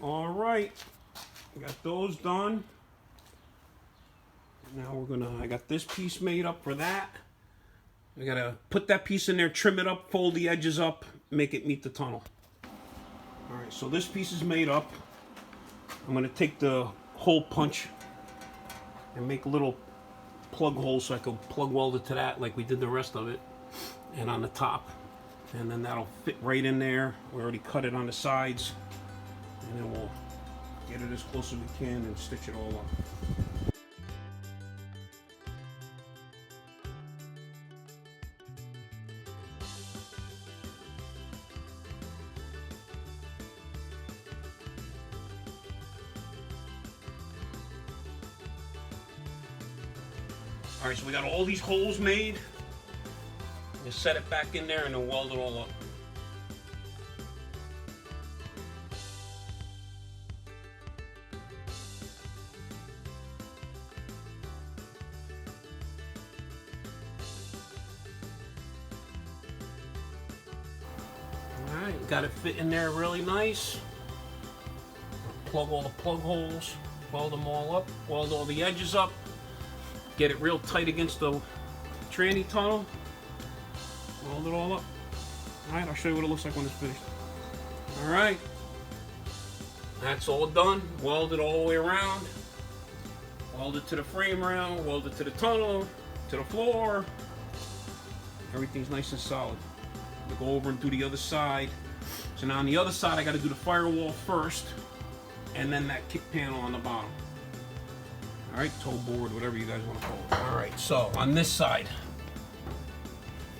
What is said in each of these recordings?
All right, got those done. Now we're gonna, I got this piece made up for that. I gotta put that piece in there, trim it up, fold the edges up, make it meet the tunnel. All right, so this piece is made up. I'm gonna take the hole punch and make little plug holes so I can plug weld it to that like we did the rest of it, and on the top. And then that'll fit right in there. We already cut it on the sides. And then we'll get it as close as we can and stitch it all up. All right, so we got all these holes made. Just set it back in there and then weld it all up. All right, got it fit in there really nice. Plug all the plug holes, weld them all up, weld all the edges up, get it real tight against the tranny tunnel. Weld it all up. Alright, I'll show you what it looks like when it's finished. Alright. That's all done. Weld it all the way around. Weld it to the frame rail, weld it to the tunnel, to the floor. Everything's nice and solid. I'll go over and do the other side. So now on the other side I gotta do the firewall first, and then that kick panel on the bottom. Alright, toe board, whatever you guys want to call it. Alright, so on this side,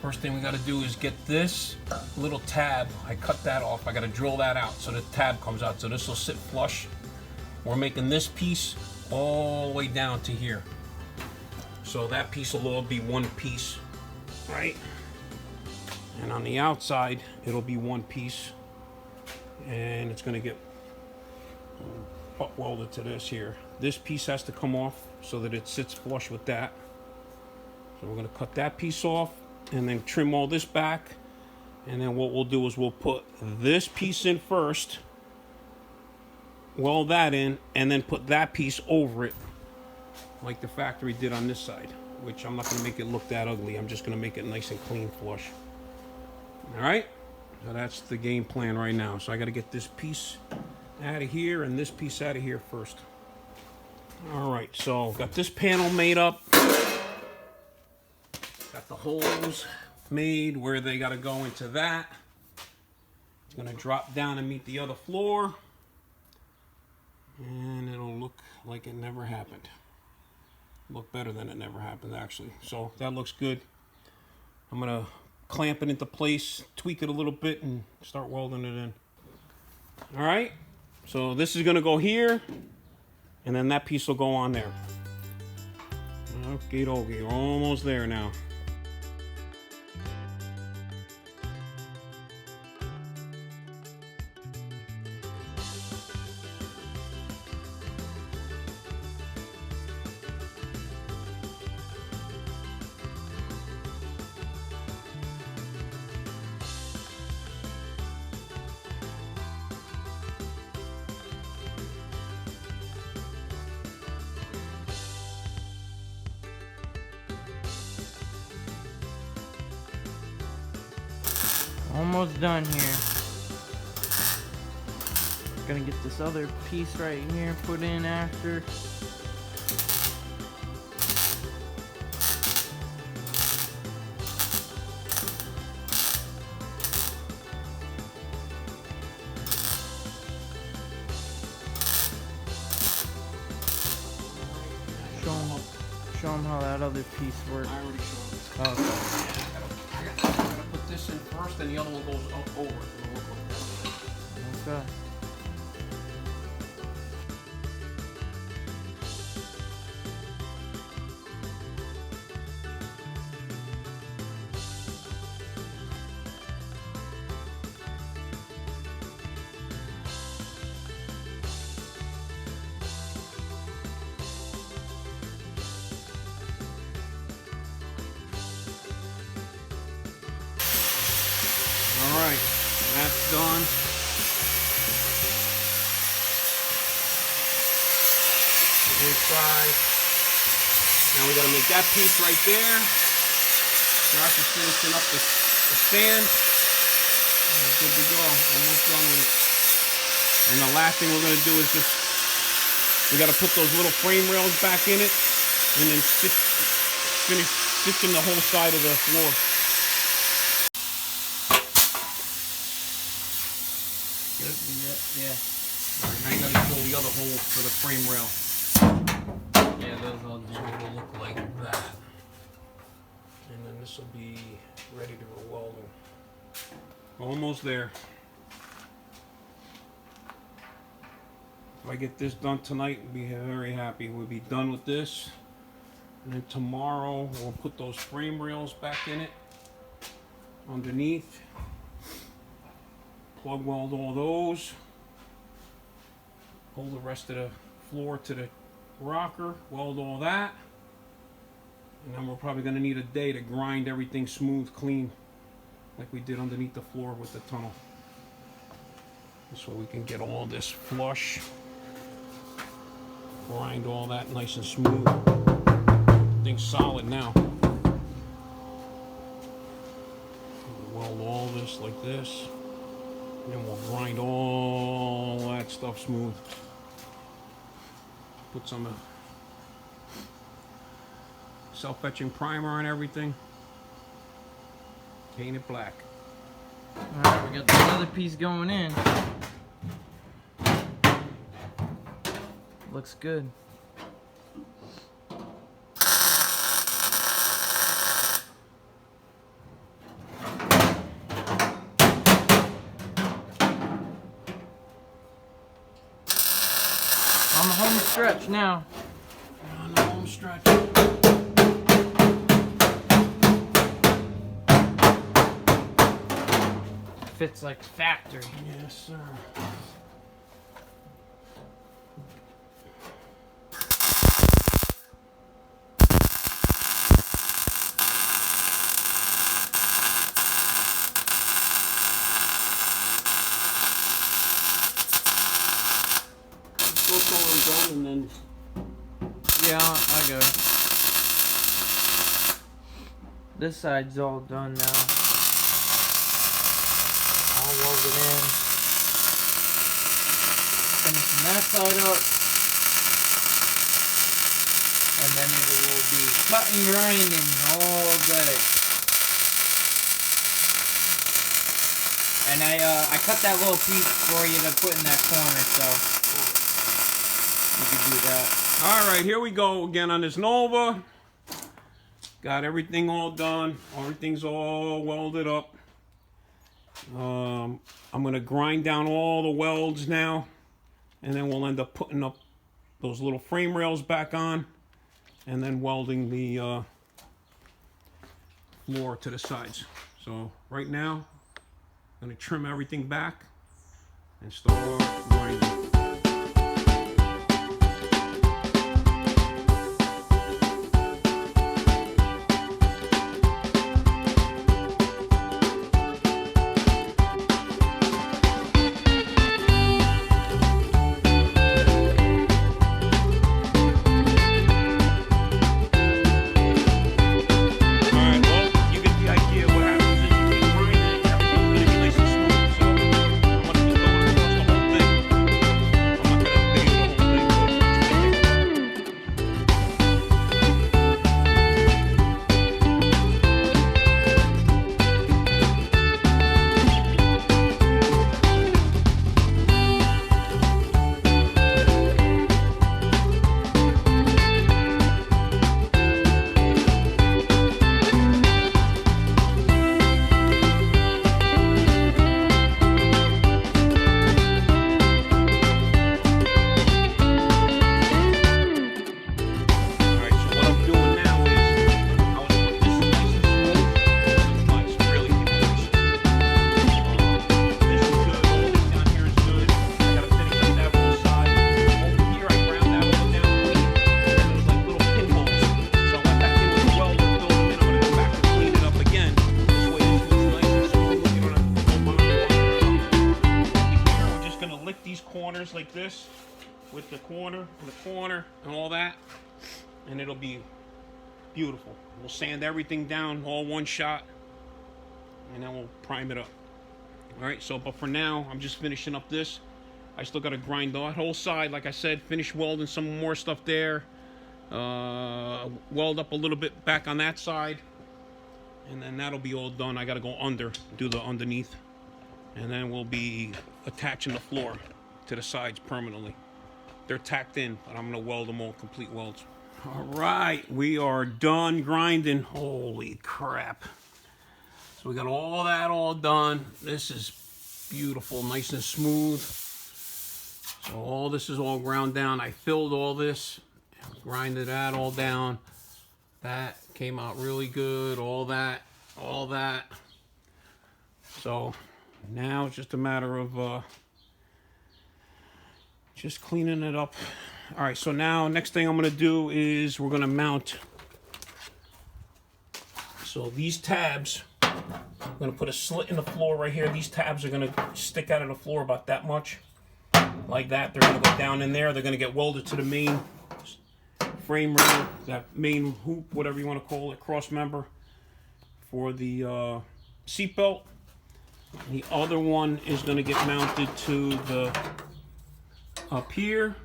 first thing we got to do is get this little tab. I cut that off. I got to drill that out so the tab comes out. So this will sit flush. We're making this piece all the way down to here. So that piece will all be one piece, right? And on the outside, it'll be one piece. And it's going to get butt welded to this here. This piece has to come off so that it sits flush with that. So we're going to cut that piece off and then trim all this back, and then what we'll do is we'll put this piece in first, weld that in, and then put that piece over it like the factory did on this side, which I'm not going to make it look that ugly. I'm just going to make it nice and clean flush. All right, so that's the game plan right now. So I got to get this piece out of here and this piece out of here first. All right, so got this panel made up. Got the holes made where they got to go into that. It's going to drop down and meet the other floor. And it'll look like it never happened. Look better than it never happened, actually. So that looks good. I'm going to clamp it into place, tweak it a little bit, and start welding it in. All right. So this is going to go here. And then that piece will go on there. Okay, we're almost there now. Almost done here. Gonna get this other piece right here put in after. Show them how that other piece works. I already showed it. Okay. I gotta put this in first, and the other one goes up over. It'll look like that. Okay. All right, that's done. inside. Now we got to make that piece right there. Josh is finishing up the stand. Good to go. Almost done with it. And the last thing we're going to do is just, we got to put those little frame rails back in it, and then finish stitching the whole side of the floor. Good. Yeah. All right, now you got to fill the other holes for the frame rail. Yeah, those all do. So it'll look like that. And then this will be ready to go welding. Almost there. If I get this done tonight, we'll be very happy. We'll be done with this. And then tomorrow, we'll put those frame rails back in it. Underneath. Plug weld all those. Hold the rest of the floor to the rocker. Weld all that. And then we're probably going to need a day to grind everything smooth, clean, like we did underneath the floor with the tunnel. This way we can get all this flush. Grind all that nice and smooth. Thing's solid now. We'll weld all this like this. And then we'll grind all that stuff smooth. Put some self-etching primer on everything. Paint it black. Alright, we got the other piece going in. Looks good. On the home stretch now. On the home stretch. Fits like factory. Yes, sir. Go done and then. Yeah, I go. This side's all done now. I'll weld it in. Finishing that side up. And then it will be cut and grinding all day. And I cut that little piece for you to put in that corner, so you can do that. Alright, here we go again on this Nova. Got everything all done. Everything's all welded up. I'm going to grind down all the welds now. And then we'll end up putting up those little frame rails back on. And then welding the floor to the sides. So right now, I'm going to trim everything back and start grinding. Like this, with the corner and all that, and it'll be beautiful. We'll sand everything down all one shot, and then we'll prime it up. All right, so but for now, I'm just finishing up this. I still got to grind that whole side, like I said, finish welding some more stuff there. Weld up a little bit back on that side, and then that'll be all done. I got to go under, do the underneath, and then we'll be attaching the floor to the sides permanently. They're tacked in, but I'm gonna weld them all, complete welds. All right, we are done grinding. Holy crap. So we got all that all done. This is beautiful, nice and smooth. So all this is all ground down. I filled all this, grinded that all down. That came out really good, all that. So now it's just a matter of just cleaning it up. All right, so now next thing I'm gonna do is we're gonna mount. So these tabs, I'm gonna put a slit in the floor right here. These tabs are gonna stick out of the floor about that much, like that. They're gonna go down in there. They're gonna get welded to the main frame rail, that main hoop, whatever you want to call it, cross member for the seat belt. The other one is gonna get mounted to the up here.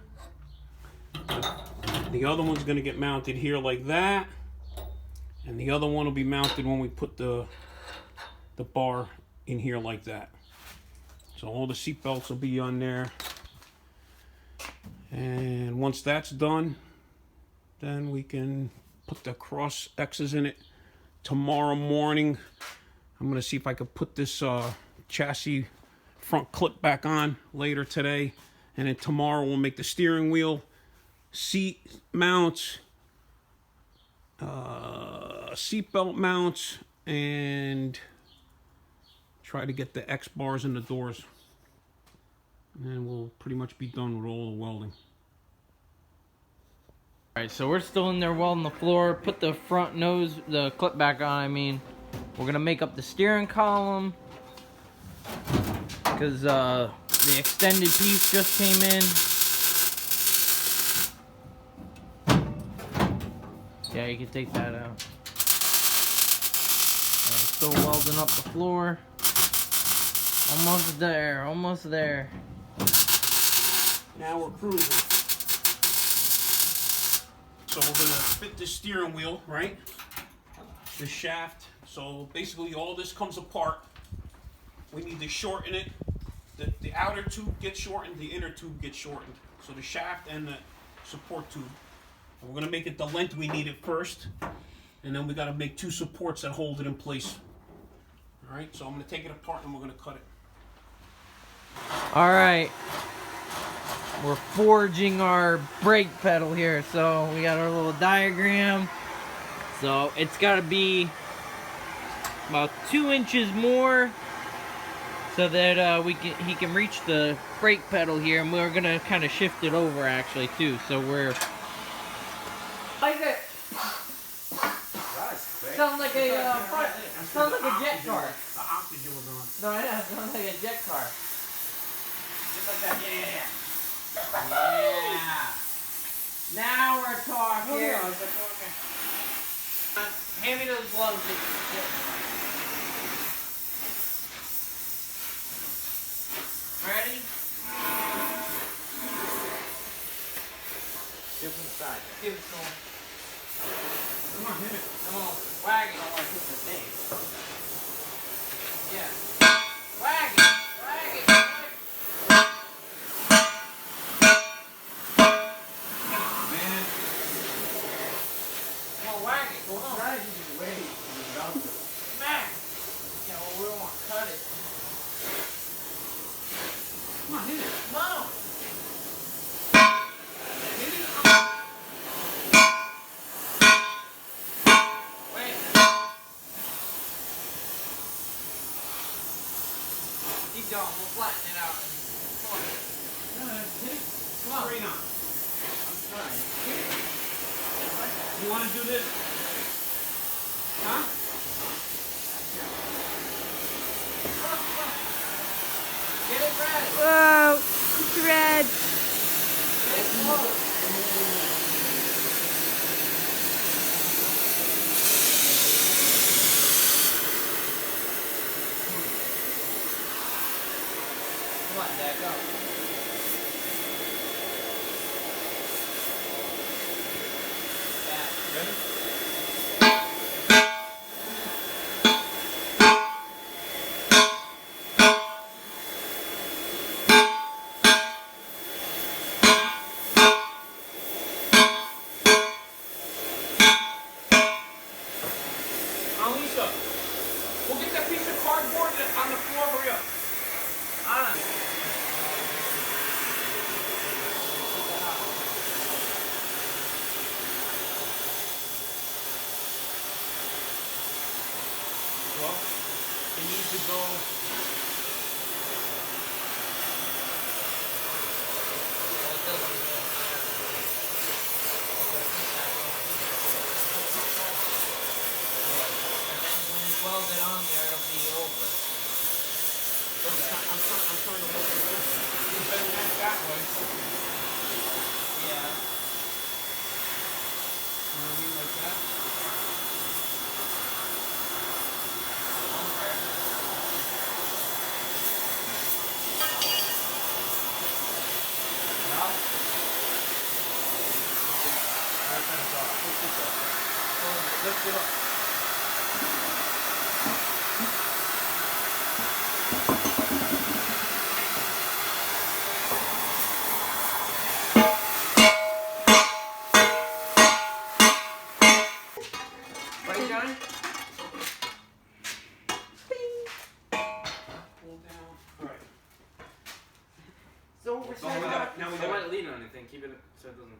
The other one's going to get mounted here like that, and the other one will be mounted when we put the bar in here like that. So all the seat belts will be on there, and once that's done, then we can put the cross X's in it. Tomorrow morning I'm going to see if I could put this chassis front clip back on later today. And then tomorrow we'll make the steering wheel, seat mounts, seat belt mounts, and try to get the X bars in the doors. And then we'll pretty much be done with all the welding. Alright, so we're still in there welding the floor. Put the front nose, the clip back on, I mean. We're gonna make up the steering column, because the extended piece just came in. Yeah, you can take that out. Still welding up the floor. Almost there, almost there. Now we're cruising. So we're gonna fit the steering wheel, right? The shaft. So basically all this comes apart. We need to shorten it. The outer tube gets shortened, the inner tube gets shortened. So the shaft and the support tube. And we're gonna make it the length we need it first. And then we gotta make two supports that hold it in place. All right, so I'm gonna take it apart and we're gonna cut it. All right. We're forging our brake pedal here. So we got our little diagram. So it's gotta be about 2 inches more, so that he can reach the brake pedal here, and we're gonna kind of shift it over actually too. So we're like that. Sounds like a sounds like a jet car. The oxygen was on. No, I know, it sounds like a jet car. Just like that. Yeah. Yeah. Now we're talking. Hand me those gloves. Ready? Different side. Give it to him. Come on, hit it. Come on, wag it. I want to hit the thing. Yeah. Wag it. Wag it. Man. Come on, wag it. Come on. Try to wait. Smack. Yeah, well, we don't want to cut it. Come on, hit it. Come on. Hit it. Wait. Keep going. We'll flatten it out. Come on. Hit it. Come on. Straight on. I'm trying. You want to do this? Huh? Get it ready. Whoa, it's red. Get it Come on, Dad, go. Dad, ready? Alisa, we'll get that piece of cardboard on the floor. Hurry up. Anna. Well, it needs to go. Weld it on there, it'll be over. I'm trying to look at this. You bend that way. Yeah. You know what I mean, like that? Lift it up. Right, Johnny? Pull down. Alright. So we're So now we Don't let got it lean on anything. Keep it so it doesn't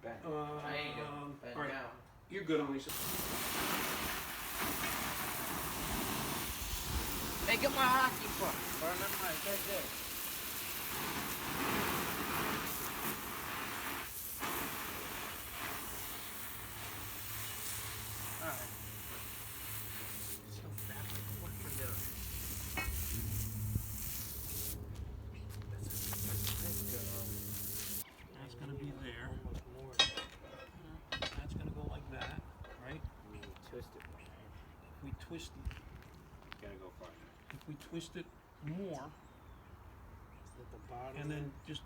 bend. I ain't gonna bend alright. down. You're good, Alisa. Hey, get my hockey puck. Or never mind, it's right there. Alright. So fast, what can we do? That's gonna be there. That's gonna go like that, right? Twist it. If we twist it, Gotta go farther. if we twist it more, At the bottom. and then just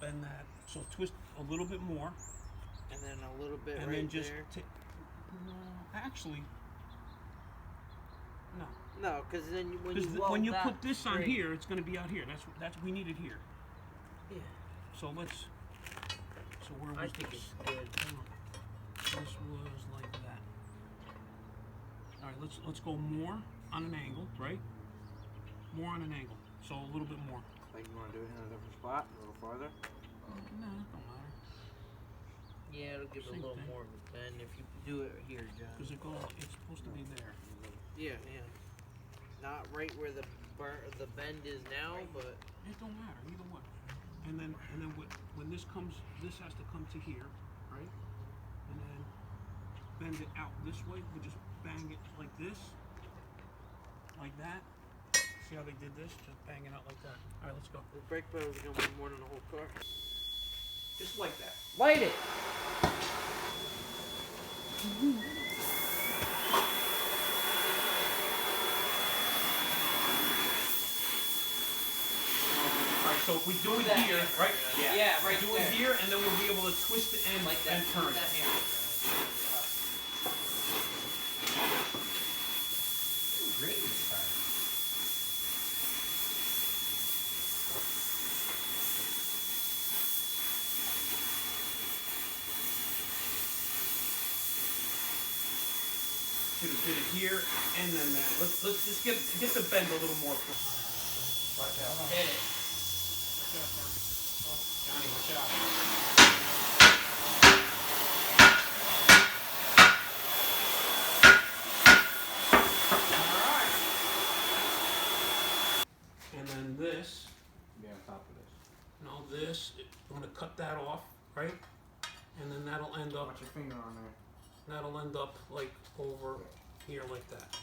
bend that, so twist a little bit more, And then a little bit and right then just there. no, actually, no. No, because then when Because you weld when you that put this on straight- here, it's gonna be out here. That's we need it here. Yeah. So let's. So where was I think this? it's good. Hold on. This was like that. All right, let's go more on an angle, right? More on an angle. So a little bit more. Like you want to do it in a different spot, a little farther. No, it don't matter. Yeah, it'll give it a Same little thing. more of a bend if you do it here, John. Because it goes. It's supposed to be there. Yeah, yeah. Not right where the bend is now, but It don't matter either way. And then when this comes, this has to come to here, right? And then bend it out this way. We just bang it like this, like that. See how they did this? Just bang it out like that. All right, let's go. the brake pedal is gonna be more than the whole car. Just like that. Light it. All right, so if we do it that, here, right? Yeah, right Do there. it here, and then we'll be able to twist the end Like that. and turn it. That hammer. Great this time. Should have did it here and then that. Let's just get the bend a little more. Watch out. Hit it. Watch out, John. Oh, Johnny, watch out. Alright. And then this, Be on top of this. no, this, I'm gonna cut that off, right? And then that'll end up, Put your finger on there. that'll end up like over here like that.